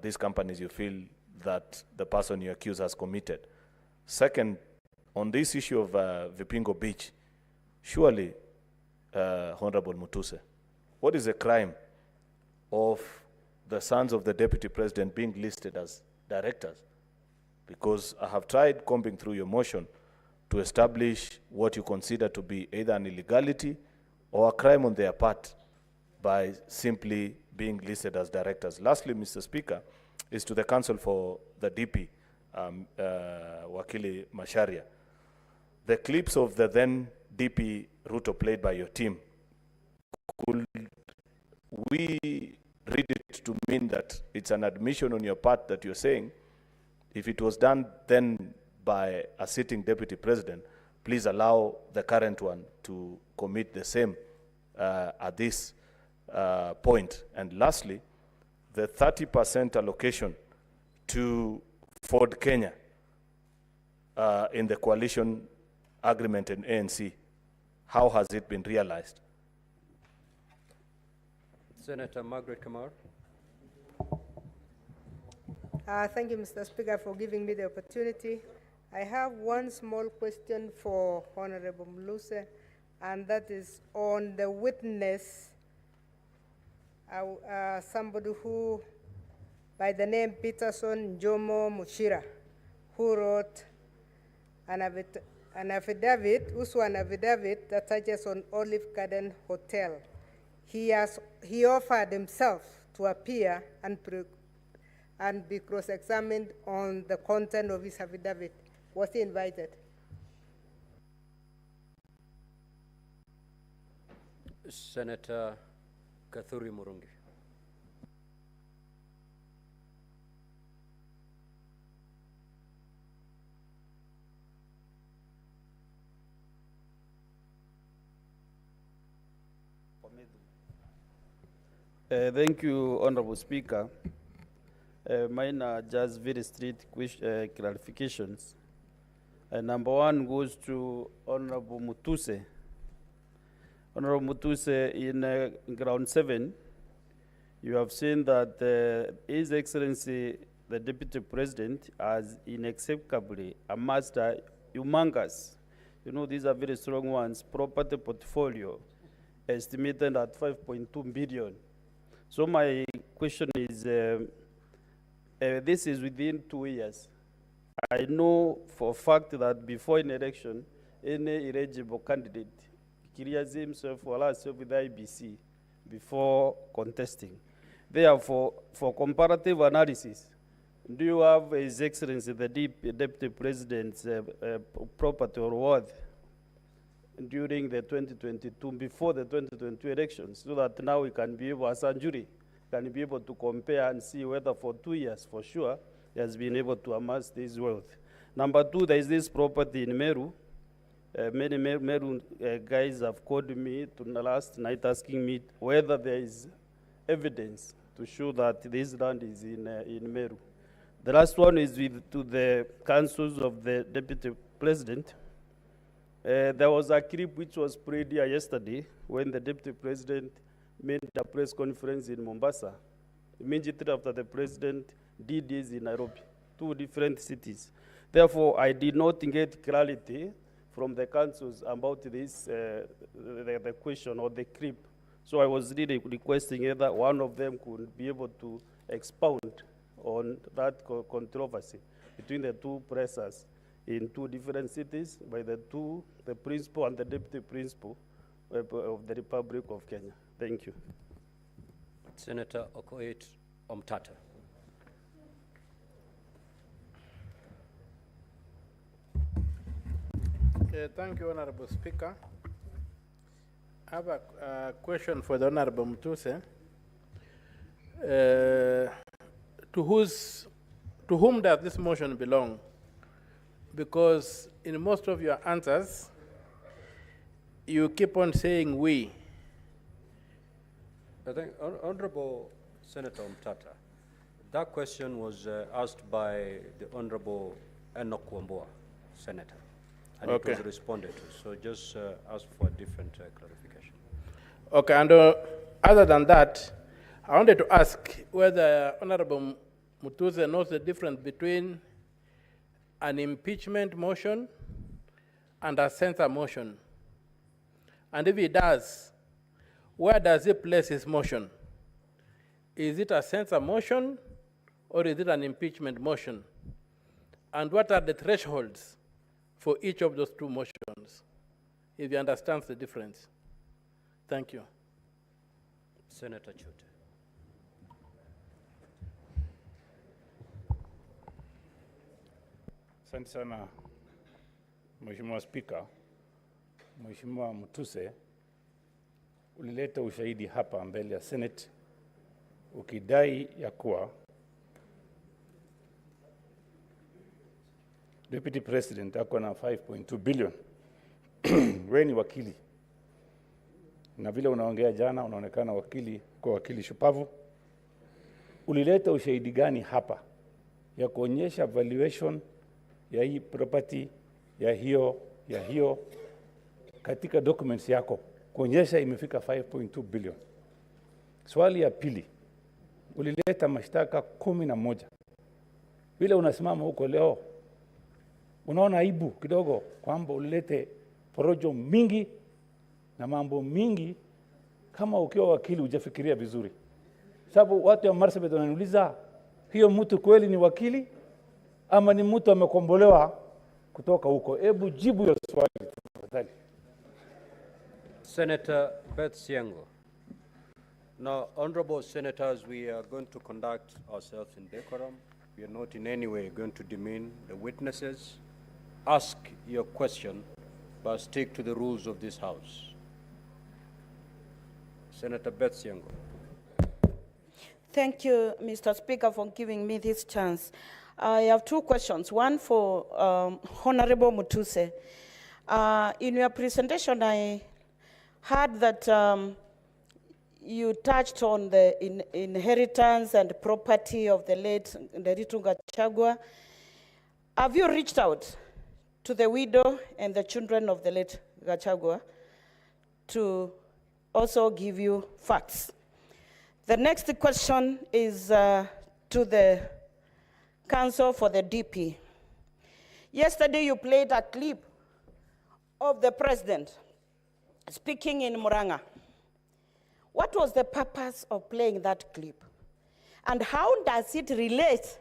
these companies you feel that the person you accuse has committed. Second, on this issue of Vipingo Beach, surely, Honorable Mutuse, what is the crime of the sons of the Deputy President being listed as directors? Because I have tried combing through your motion to establish what you consider to be either an illegality or a crime on their part by simply being listed as directors. Lastly, Mr. Speaker, is to the Council for the DP, Wakili Masharia. The clips of the then DP Ruto played by your team, could we read it to mean that it's an admission on your part that you're saying, if it was done then by a sitting deputy president, please allow the current one to commit the same at this point? And lastly, the 30% allocation to Ford Kenya in the coalition agreement in ANC, how has it been realized? Senator Margaret Kamar. Thank you, Mr. Speaker, for giving me the opportunity. I have one small question for Honorable Mluse, and that is on the witness, somebody who, by the name Peterson Jomo Mushira, who wrote an affidavit that touches on Olive Garden Hotel. He offered himself to appear and be cross-examined on the content of his affidavit. Was he invited? Senator Kathuri Murungi. Thank you, Honorable Speaker. Mine are just very strict clarifications. Number one goes to Honorable Mutuse. Honorable Mutuse, in ground 7, you have seen that His Excellency, the Deputy President, has inexplicably amassed a humongous, these are very strong ones, property portfolio estimated at 5.2 billion. So my question is, this is within 2 years. I know for a fact that before an election, any eligible candidate clears himself or herself with the IBC before contesting. Therefore, for comparative analysis, do you have His Excellency the Deputy President's property or worth during the 2022, before the 2022 elections, so that now we can be able, as a jury, can be able to compare and see whether for 2 years, for sure, he has been able to amass this wealth. Number two, there is this property in MERU. Many MERU guys have called me last night asking me whether there is evidence to show that this land is in MERU. The last one is to the councils of the Deputy President. There was a clip which was played here yesterday when the Deputy President made a press conference in Mombasa. Immediately after the President did this in Nairobi, 2 different cities. Therefore, I did not get clarity from the councils about this, the question or the clip. So I was really requesting either one of them could be able to expound on that controversy between the 2 pressers in 2 different cities by the principal and the deputy principal of the Republic of Kenya. Thank you. Senator Okoit Omtata. Thank you, Honorable Speaker. I have a question for the Honorable Mutuse. To whom does this motion belong? Because in most of your answers, you keep on saying we. I think, Honorable Senator Omtata, that question was asked by the Honorable Enoch Wambua, Senator, and it was responded to. So just ask for a different clarification. Okay, and other than that, I wanted to ask whether Honorable Mutuse knows the difference between an impeachment motion and a censure motion. And if he does, where does he place his motion? Is it a censure motion or is it an impeachment motion? And what are the thresholds for each of those two motions, if he understands the difference? Thank you. Senator Chute. Asante sana Mheshimiwa Spika. Mheshimiwa Mutuse, ulileta ushahidi hapa mbele ya Senate ukidai ya kuwa Deputy President ako na 5.2 billion. Wewe ni wakili. Na vile unaongea jana unaonekana wakili kwa wakili shupavu. Ulileta ushahidi gani hapa ya kuonyesha valuation ya hii property ya hiyo katika documents yako kuonyesha imefika 5.2 billion. Swali ya pili, ulileta mashtaka 11. Vile unasimama huko leo, unaona aibu kidogo kwamba ulilete porojo mingi na mambo mingi kama ukiwa wakili hujafikiria vizuri. Sababu watu wa Marsabit wananiuliza, hiyo mtu kweli ni wakili ama ni mtu amekombolewa kutoka huko? Hebu jibu hiyo swali tafadhali. Senator Beth Siango. Now, honorable senators, we are going to conduct ourselves in decorum. We are not in any way going to demean the witnesses. Ask your question, but stick to the rules of this House. Senator Beth Siango. Thank you, Mr. Speaker, for giving me this chance. I have two questions. One for Honorable Mutuse. In your presentation, I heard that you touched on the inheritance and property of the late Nderitu Gachagua. Have you reached out to the widow and the children of the late Gachagua to also give you facts? The next question is to the Council for the DP. Yesterday you played a clip of the president speaking in Muranga. What was the purpose of playing that clip? And how does it relate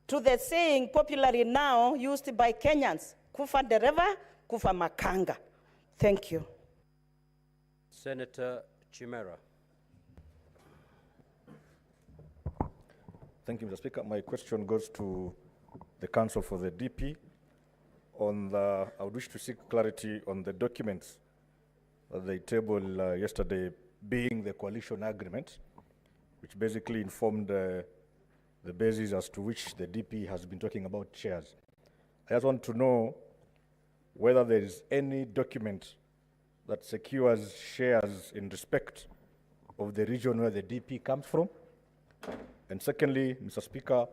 to the saying popularly now used by Kenyans, kufa dereva, kufa makanga? Thank you. Senator Chimera. Thank you, Mr. Speaker. My question goes to the Council for the DP. I would wish to seek clarity on the documents that they tabled yesterday, being the coalition agreement, which basically informed the basis as to which the DP has been talking about shares. I just want to know whether there is any document that secures shares in respect of the region where the DP comes from. And secondly, Mr. Speaker,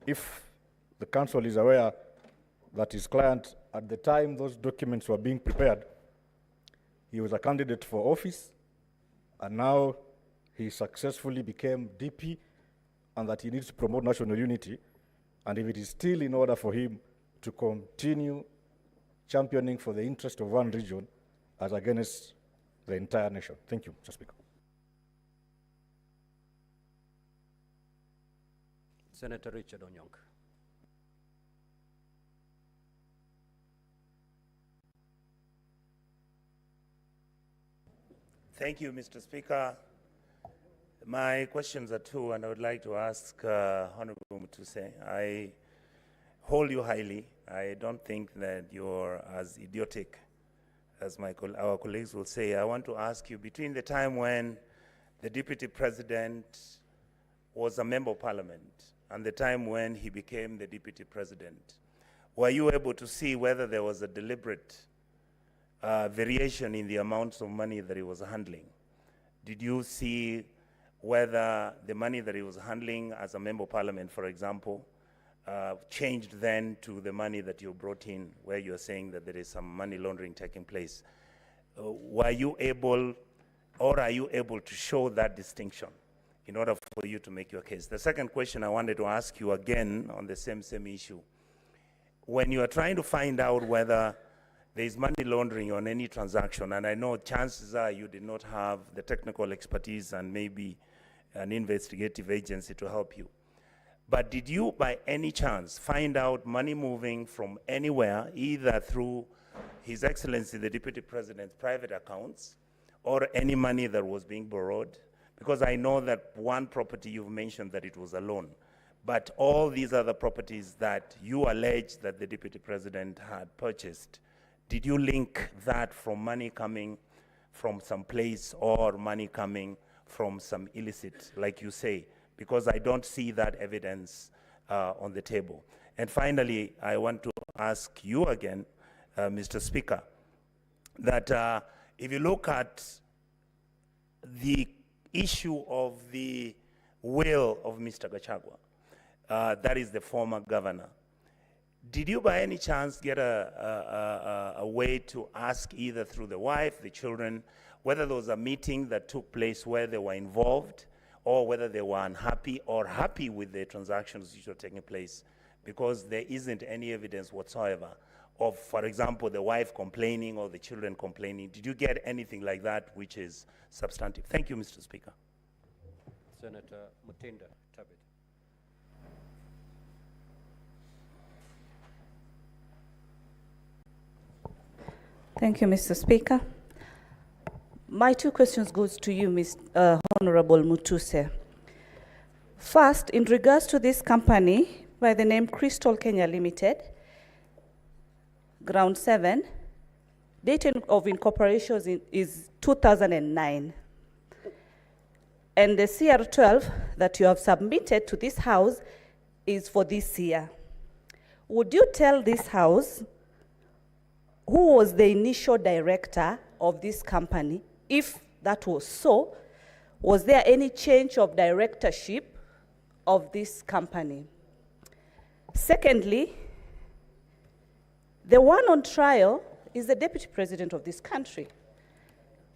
if the Council is aware that his client, at the time those documents were being prepared, he was a candidate for office, and now he successfully became DP, and that he needs to promote national unity, and if it is still in order for him to continue championing for the interest of one region as against the entire nation. Thank you, Mr. Speaker. Senator Richard Onyonk. Thank you, Mr. Speaker. My questions are two, and I would like to ask Honorable Mutuse. I hold you highly. I don't think that you're as idiotic as our colleagues will say. I want to ask you, between the time when the Deputy President was a Member of Parliament and the time when he became the Deputy President, were you able to see whether there was a deliberate variation in the amounts of money that he was handling? Did you see whether the money that he was handling as a Member of Parliament, for example, changed then to the money that you brought in, where you're saying that there is some money laundering taking place? Were you able, or are you able to show that distinction in order for you to make your case. The second question I wanted to ask you again on the same issue. When you are trying to find out whether there is money laundering on any transaction, and I know chances are you did not have the technical expertise and maybe an investigative agency to help you. But did you, by any chance, find out money moving from anywhere, either through His Excellency the Deputy President's private accounts, or any money that was being borrowed? Because I know that one property you've mentioned that it was a loan, but all these other properties that you allege that the Deputy President had purchased, did you link that from money coming from some place or money coming from some illicit, like you say? Because I don't see that evidence on the table. And finally, I want to ask you again, Mr. Speaker, that if you look at the issue of the will of Mr. Gachagua, that is the former governor, did you by any chance get a way to ask either through the wife, the children, whether there was a meeting that took place where they were involved, or whether they were unhappy or happy with the transactions which were taking place? Because there isn't any evidence whatsoever of, for example, the wife complaining or the children complaining. Did you get anything like that which is substantive? Thank you, Mr. Speaker. Senator Mutinda Tabit. Thank you, Mr. Speaker. My two questions goes to you, Honorable Mutuse. First, in regards to this company by the name Crystal Kenya Limited, Ground 7, date of incorporation is 2009. And the CR12 that you have submitted to this house is for this year. Would you tell this house who was the initial director of this company? If that was so, was there any change of directorship of this company? Secondly, the one on trial is the Deputy President of this country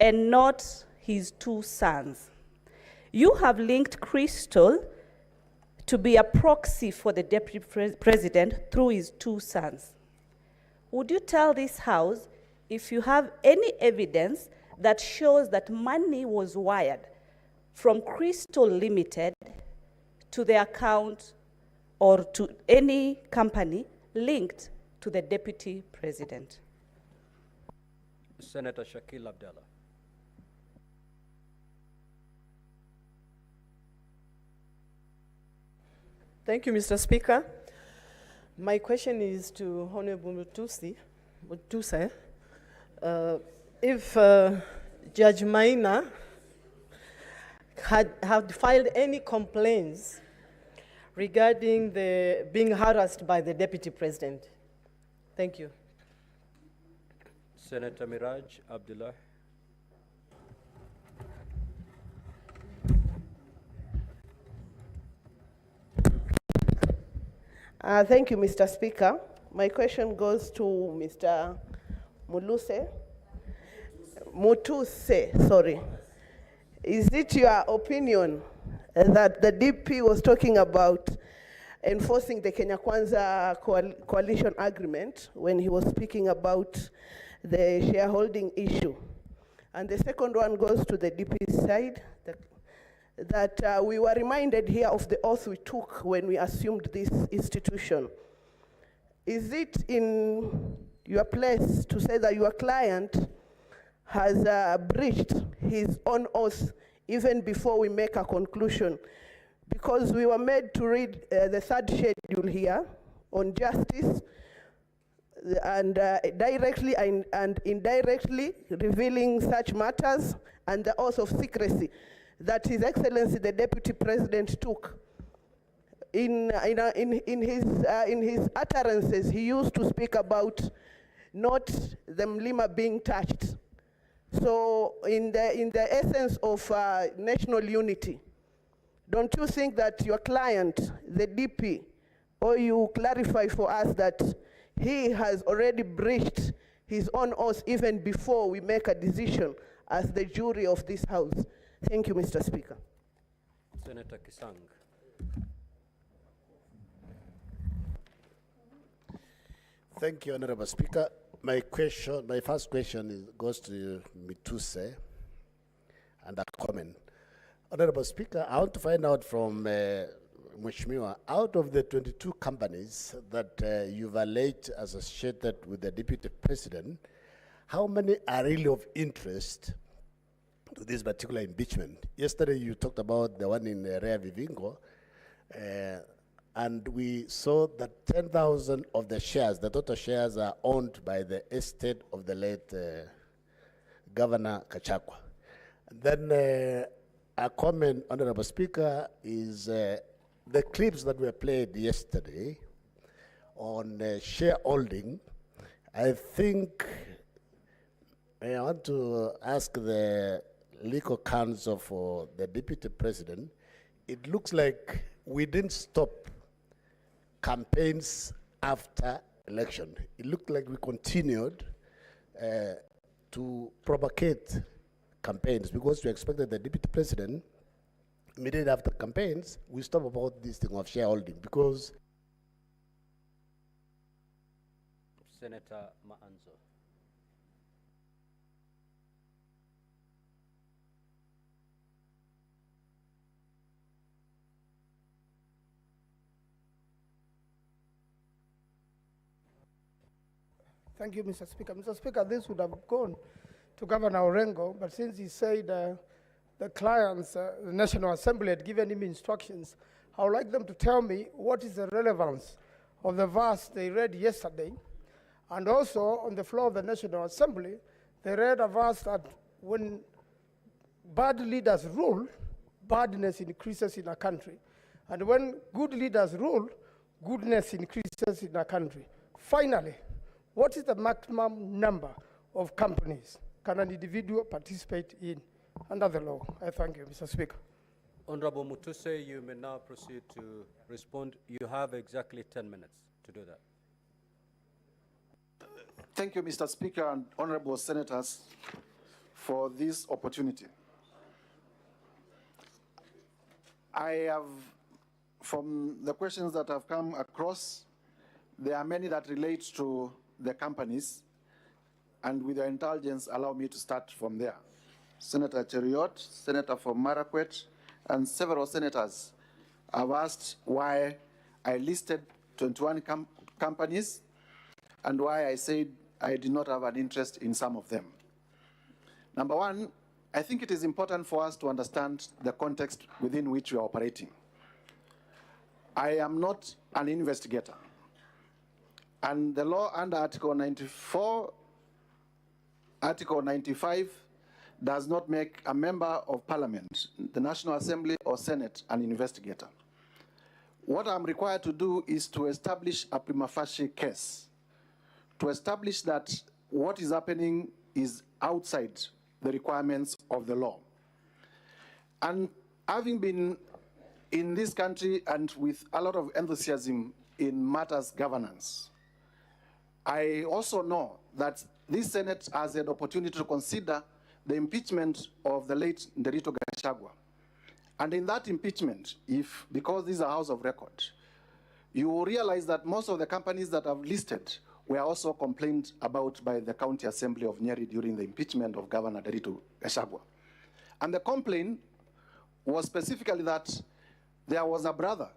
and not his two sons. You have linked Crystal to be a proxy for the Deputy President through his two sons. Would you tell this house if you have any evidence that shows that money was wired from Crystal Limited to the account or to any company linked to the Deputy President? Senator Shakil Abdallah. Thank you, Mr. Speaker. My question is to Honorable Mutuse. If Judge Maina had filed any complaints regarding the being harassed by the Deputy President. Thank you. Senator Miraj Abdullah. Thank you, Mr. Speaker. My question goes to Mr. Mutuse, sorry. Is it your opinion that the DP was talking about enforcing the Kenya Kwanza coalition agreement when he was speaking about the shareholding issue? And the second one goes to the DP side, that we were reminded here of the oath we took when we assumed this institution. Is it in your place to say that your client has breached his own oath even before we make a conclusion? Because we were made to read the third schedule here on justice, and directly and indirectly revealing such matters, and the oath of secrecy that His Excellency the Deputy President took. In his utterances, he used to speak about not the Mlima being touched. So in the essence of national unity, don't you think that your client, the DP, or you clarify for us that he has already breached his own oath even before we make a decision as the jury of this House? Thank you, Mr. Speaker. Senator Kisang. Thank you, Honorable Speaker. My first question goes to Mutuse and a comment. Honorable Speaker, I want to find out from Mheshimiwa, out of the 22 companies that you've alleged associated with the Deputy President, how many are really of interest to this particular impeachment? Yesterday you talked about the one in Rea Vivingo, and we saw that 10,000 of the shares, the total shares, are owned by the estate of the late Governor Gachagua. Then a comment, Honorable Speaker, is the clips that were played yesterday on shareholding. I think I want to ask the legal counsel for the Deputy President. It looks like we didn't stop campaigns after election. It looked like we continued to propagate campaigns because we expected the Deputy President, immediately after campaigns, we stop about this thing of shareholding because Senator Maanzo. Thank you, Mr. Speaker. Mr. Speaker, this would have gone to Governor Orengo, but since he said the clients, the National Assembly had given him instructions, I would like them to tell me what is the relevance of the verse they read yesterday. And also, on the floor of the National Assembly, they read a verse that when bad leaders rule, badness increases in a country. And when good leaders rule, goodness increases in a country. Finally, what is the maximum number of companies can an individual participate in under the law? I thank you, Mr. Speaker. Honorable Mutuse, you may now proceed to respond. You have exactly 10 minutes to do that. Thank you, Mr. Speaker and honorable senators, for this opportunity. I have, from the questions that have come across, there are many that relate to the companies, and with your indulgence, allow me to start from there. Senator Cheriot, Senator from Marakwet, and several senators have asked why I listed 21 companies and why I said I did not have an interest in some of them. Number one, I think it is important for us to understand the context within which we are operating. I am not an investigator. And the law under Article 94, Article 95, does not make a member of Parliament, the National Assembly or Senate, an investigator. What I'm required to do is to establish a prima facie case, to establish that what is happening is outside the requirements of the law. And having been in this country and with a lot of enthusiasm in matters governance, I also know that this Senate has an opportunity to consider the impeachment of the late Nderito Gachagua. And in that impeachment, because this is a house of record, you will realize that most of the companies that I've listed were also complained about by the County Assembly of Nyeri during the impeachment of Governor Nderito Gachagua. And the complaint was specifically that there was a brother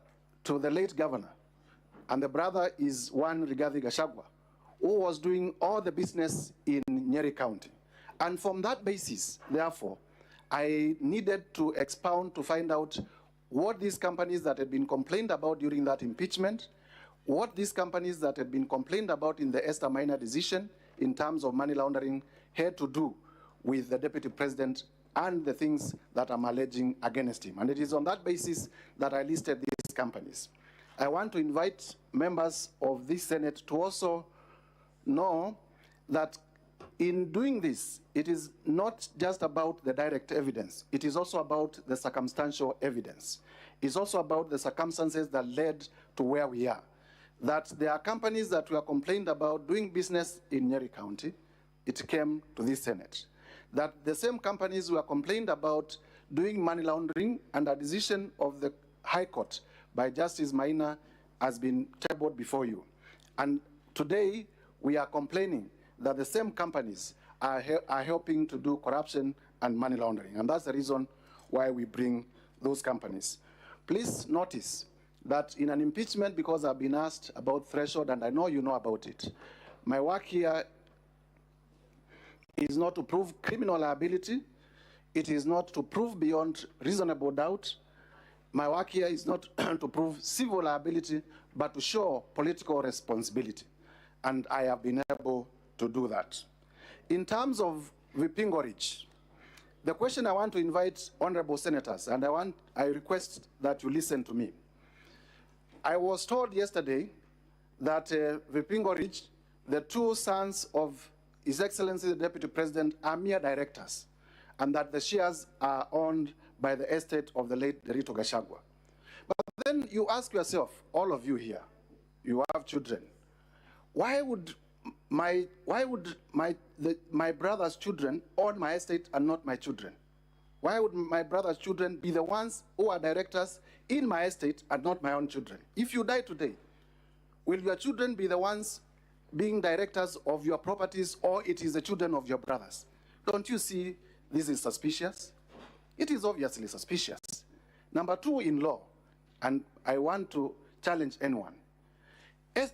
to the late governor, and the brother is one Rigathi Gachagua, who was doing all the business in Nyeri County. And from that basis, therefore, I needed to expound to find out what these companies that had been complained about during that impeachment, what these companies that had been complained about in the Esther Minor decision in terms of money laundering had to do with the Deputy President and the things that I'm alleging against him. And it is on that basis that I listed these companies. I want to invite members of this Senate to also know that in doing this, it is not just about the direct evidence. It is also about the circumstantial evidence. It's also about the circumstances that led to where we are. That there are companies that were complained about doing business in Nyeri County. It came to this Senate. That the same companies were complained about doing money laundering, and a decision of the High Court by Justice Maina has been tabled before you. And today, we are complaining that the same companies are helping to do corruption and money laundering. And that's the reason why we bring those companies. Please notice that in an impeachment, because I've been asked about threshold, and I know you know about it, my work here is not to prove criminal liability. It is not to prove beyond reasonable doubt. My work here is not to prove civil liability, but to show political responsibility. And I have been able to do that. In terms of Vipingo Ridge, the question I want to invite honorable senators, and I request that you listen to me. I was told yesterday that Vipingo Ridge, the two sons of His Excellency the Deputy President, are mere directors, and that the shares are owned by the estate of the late Derito Gachagua. But then you ask yourself, all of you here, you have children, why would my brother's children own my estate and not my children? Why would my brother's children be the ones who are directors in my estate and not my own children? If you die today, will your children be the ones being directors of your properties, or it is the children of your brothers? Don't you see this is suspicious? It is obviously suspicious. Number two, in law, and I want to challenge anyone.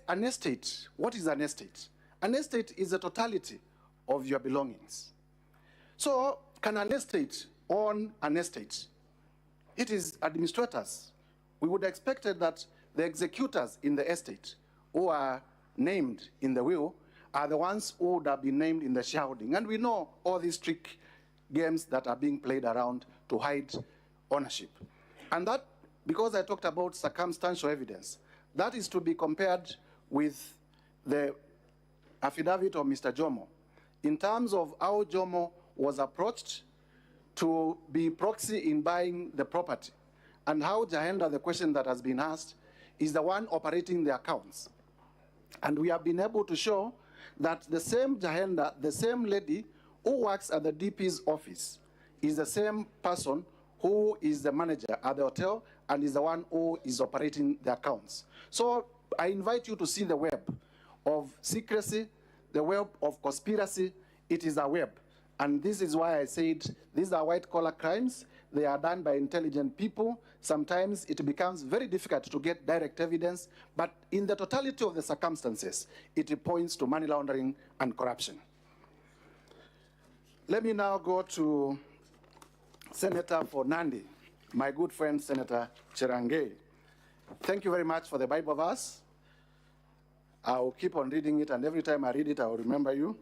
An estate, what is an estate? An estate is the totality of your belongings. So, can an estate own an estate? It is administrators. We would have expected that the executors in the estate who are named in the will are the ones who would have been named in the shareholding. And we know all these trick games that are being played around to hide ownership. And that, because I talked about circumstantial evidence, that is to be compared with the affidavit of Mr. Jomo in terms of how Jomo was approached to be proxy in buying the property, and how Jahenda, the question that has been asked, is the one operating the accounts. And we have been able to show that the same Jahenda, the same lady who works at the DP's office, is the same person who is the manager at the hotel and is the one who is operating the accounts. So I invite you to see the web of secrecy, the web of conspiracy. It is a web. And this is why I said these are white-collar crimes. They are done by intelligent people. Sometimes it becomes very difficult to get direct evidence, but in the totality of the circumstances, it points to money laundering and corruption. Let me now go to Senator for Nandi, my good friend, Senator Cherangei. Thank you very much for the Bible verse. I'll keep on reading it, and every time I read it, I'll remember you.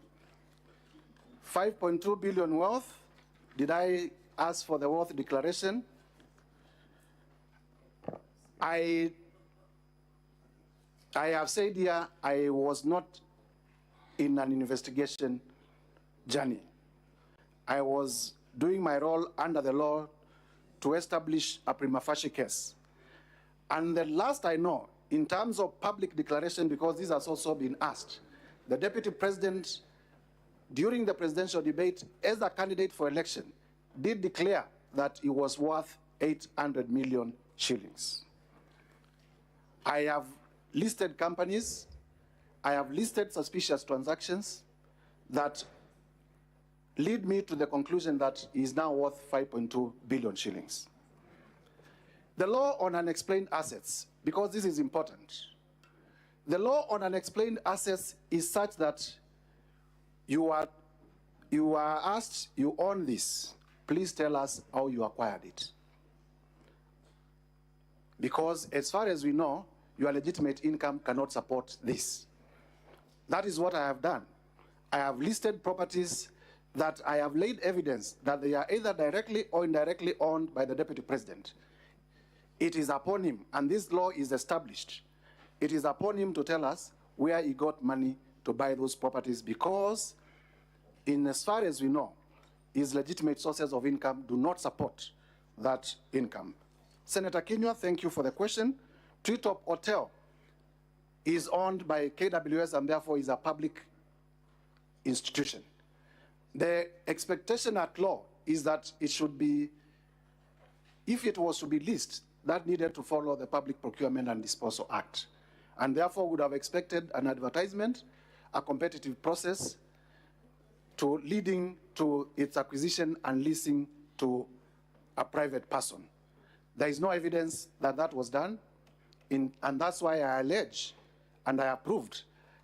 5.2 billion worth. Did I ask for the worth declaration? I have said here I was not in an investigation journey. I was doing my role under the law to establish a prima facie case. And the last I know, in terms of public declaration, because this has also been asked, the Deputy President, during the presidential debate, as a candidate for election, did declare that it was worth 800 million shillings. I have listed companies, I have listed suspicious transactions that lead me to the conclusion that it is now worth 5.2 billion shillings. The law on unexplained assets, because this is important. The law on unexplained assets is such that you are asked, you own this, please tell us how you acquired it. Because as far as we know, your legitimate income cannot support this. That is what I have done. I have listed properties that I have laid evidence that they are either directly or indirectly owned by the Deputy President. It is upon him, and this law is established, it is upon him to tell us where he got money to buy those properties, because in as far as we know, his legitimate sources of income do not support that income. Senator Kinyua, thank you for the question. Treetop Hotel is owned by KWS and therefore is a public institution. The expectation at law is that it should be if it was to be leased, that needed to follow the Public Procurement and Disposal Act, and therefore would have expected an advertisement, a competitive process, to leading to its acquisition and leasing to a private person. There is no evidence that that was done, and that's why I allege and I approved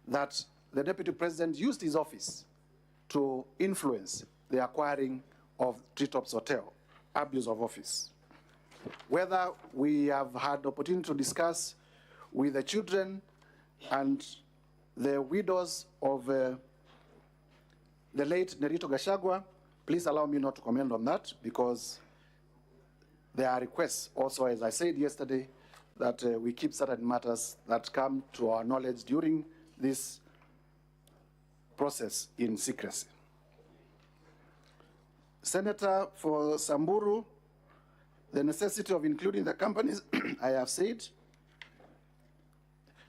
that the Deputy President used his office to influence the acquiring of Treetops Hotel, abuse of office. Whether we have had the opportunity to discuss with the children and the widows of the late Nerito Gachagua, please allow me not to comment on that, because there are requests also, as I said yesterday, that we keep certain matters that come to our knowledge during this process in secrecy. Senator for Samburu, the necessity of including the companies, I have said.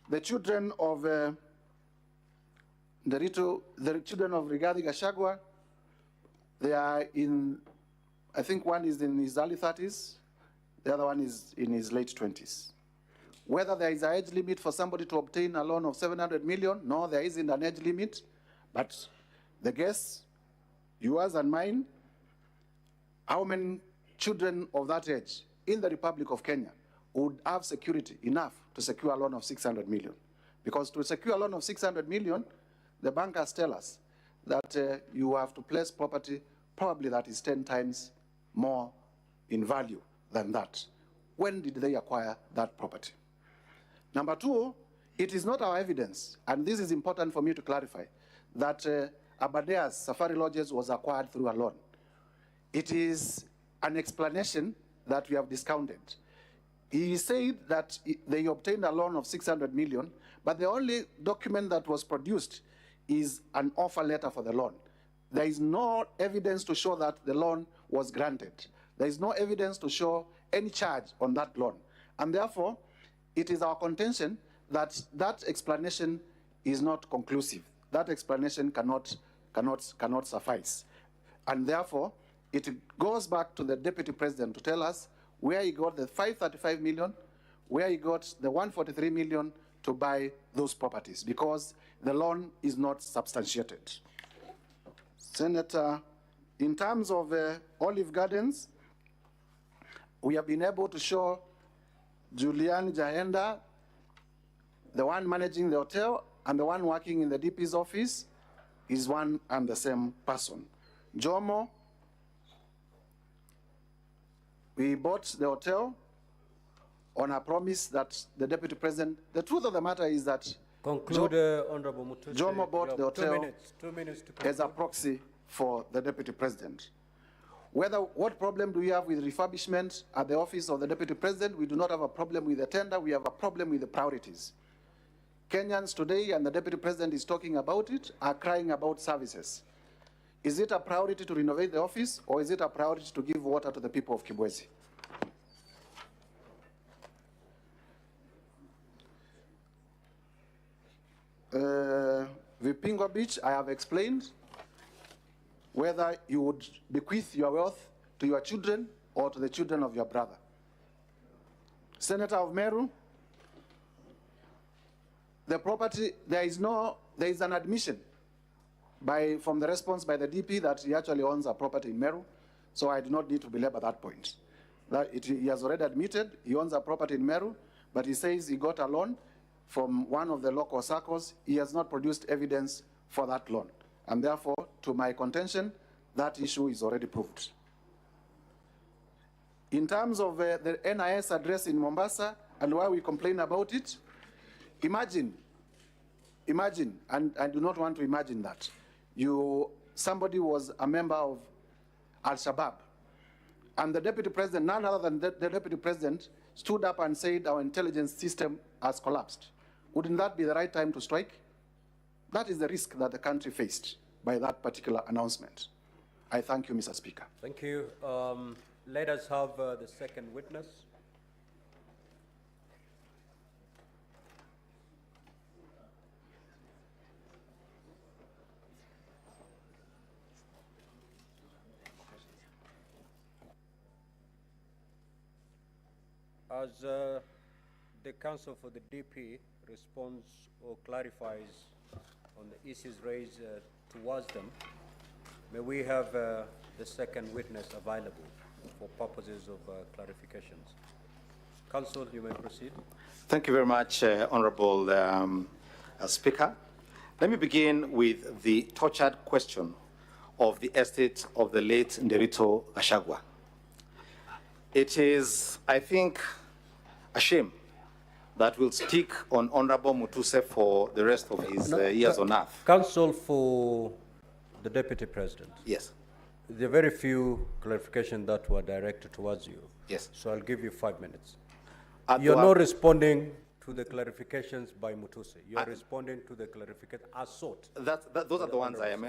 The children of the children of Rigathi Gachagua, they are in, I think one is in his early 30s, the other one is in his late 20s. Whether there is an age limit for somebody to obtain a loan of 700 million, no, there isn't an age limit, but the guess, yours and mine, how many children of that age in the Republic of Kenya would have security enough to secure a loan of 600 million? Because to secure a loan of 600 million, the bankers tell us that you have to place property probably that is 10 times more in value than that. When did they acquire that property? Number two, it is not our evidence, and this is important for me to clarify, that Abadea's Safari Lodges was acquired through a loan. It is an explanation that we have discounted. He said that they obtained a loan of 600 million, but the only document that was produced is an offer letter for the loan. There is no evidence to show that the loan was granted. There is no evidence to show any charge on that loan. And therefore, it is our contention that that explanation is not conclusive. That explanation cannot suffice. And therefore, it goes back to the Deputy President to tell us where he got the 535 million, where he got the 143 million to buy those properties, because the loan is not substantiated. Senator, in terms of Olive Gardens, we have been able to show Julian Jahenda, the one managing the hotel, and the one working in the DP's office is one and the same person. Jomo, we bought the hotel on a promise that the Deputy President, the truth of the matter is that conclude, Honorable Mutuse. Jomo bought the hotel 2 minutes to conclude. as a proxy for the Deputy President. What problem do we have with refurbishment at the office of the Deputy President? We do not have a problem with the tender, we have a problem with the priorities. Kenyans today, and the Deputy President is talking about it, are crying about services. Is it a priority to renovate the office, or is it a priority to give water to the people of Kibwezi? Vipingo Beach, I have explained whether you would bequeath your wealth to your children or to the children of your brother. Senator of Meru, the property, there is an admission from the response by the DP that he actually owns a property in Meru, so I do not need to belabor that point. He has already admitted he owns a property in Meru, but he says he got a loan from one of the local circles. He has not produced evidence for that loan. And therefore, to my contention, that issue is already proved. In terms of the NIS address in Mombasa and why we complain about it, imagine, and I do not want to imagine that, somebody was a member of Al-Shabaab, and the Deputy President, none other than the Deputy President, stood up and said our intelligence system has collapsed. Wouldn't that be the right time to strike? That is the risk that the country faced by that particular announcement. I thank you, Mr. Speaker. Thank you. Let us have the second witness. As the counsel for the DP responds or clarifies on the issues raised towards them, may we have the second witness available for purposes of clarifications. Counsel, you may proceed. Thank you very much, Honorable Speaker. Let me begin with the tortured question of the estate of the late Nderito Gachagua. It is, I think, a shame that will stick on Honorable Mutuse for the rest of his years on earth. Counsel for the Deputy President. Yes. There are very few clarifications that were directed towards you. Yes. So I'll give you 5 minutes. At You're the- not responding to the clarifications by Mutuse. You're responding to the clarification as sought. Those are the ones I am